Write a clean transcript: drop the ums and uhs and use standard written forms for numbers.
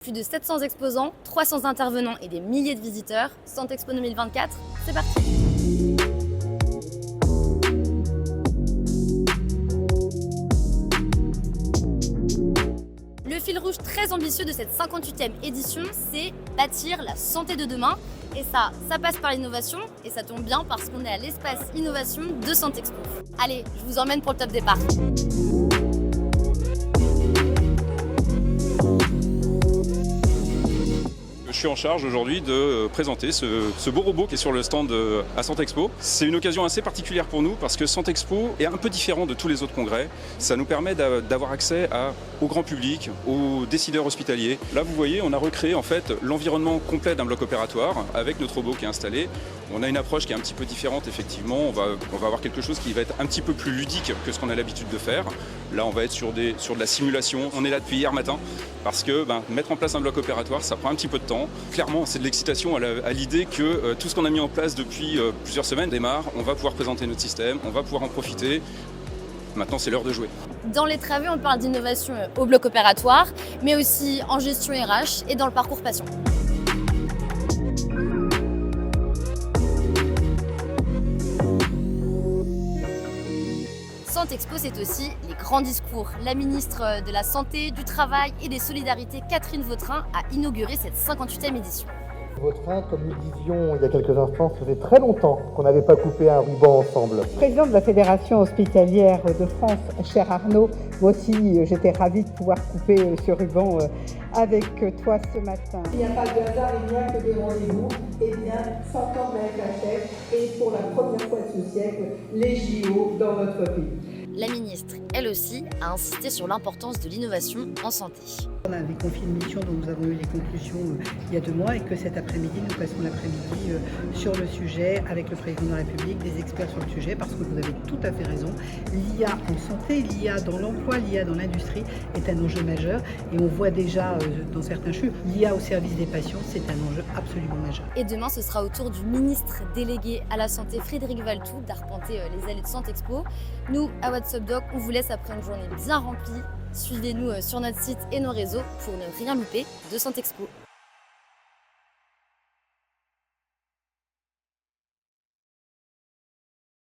Plus de 700 exposants, 300 intervenants et des milliers de visiteurs. Santexpo 2024, c'est parti! Le fil rouge très ambitieux de cette 58e édition, c'est bâtir la santé de demain. Et ça passe par l'innovation, et ça tombe bien parce qu'on est à l'espace innovation de Santexpo. Allez, je vous emmène pour le top départ. Je suis en charge aujourd'hui de présenter ce beau robot qui est sur le stand à Santexpo. C'est une occasion assez particulière pour nous parce que Santexpo est un peu différent de tous les autres congrès. Ça nous permet d'avoir accès au grand public, aux décideurs hospitaliers. Là, vous voyez, on a recréé en fait l'environnement complet d'un bloc opératoire avec notre robot qui est installé. On a une approche qui est un petit peu différente, effectivement. On va avoir quelque chose qui va être un petit peu plus ludique que ce qu'on a l'habitude de faire. Là, on va être sur de la simulation. On est là depuis hier matin parce que mettre en place un bloc opératoire, ça prend un petit peu de temps. Clairement, c'est de l'excitation à l'idée que tout ce qu'on a mis en place depuis plusieurs semaines démarre. On va pouvoir présenter notre système, on va pouvoir en profiter. Maintenant, c'est l'heure de jouer. Dans les travées, on parle d'innovation au bloc opératoire, mais aussi en gestion RH et dans le parcours patient. Santexpo, c'est aussi les grands discours. La ministre de la Santé, du Travail et des Solidarités, Catherine Vautrin, a inauguré cette 58e édition. Vautrin, comme nous disions il y a quelques instants, ça faisait très longtemps qu'on n'avait pas coupé un ruban ensemble. Président de la Fédération hospitalière de France, cher Arnaud, moi aussi j'étais ravie de pouvoir couper ce ruban avec toi ce matin. Il n'y a pas de hasard, il n'y a que des rendez-vous. Eh bien, 100 ans de la FHF et pour la première fois de ce siècle, les JO dans notre pays. La ministre, elle aussi, a insisté sur l'importance de l'innovation en santé. On avait confié une mission dont nous avons eu les conclusions il y a 2 mois et que cet après-midi, nous passons l'après-midi sur le sujet avec le président de la République, des experts sur le sujet, parce que vous avez tout à fait raison. L'IA en santé, l'IA dans l'emploi, l'IA dans l'industrie est un enjeu majeur et on voit déjà dans certains CHU, l'IA au service des patients, c'est un enjeu absolument majeur. Et demain, ce sera au tour du ministre délégué à la Santé, Frédéric Valletoux, d'arpenter les allées de Santexpo. Nous, à WhatsApp Doc, on vous laisse après une journée bien remplie. Suivez-nous sur notre site et nos réseaux pour ne rien louper de Santexpo.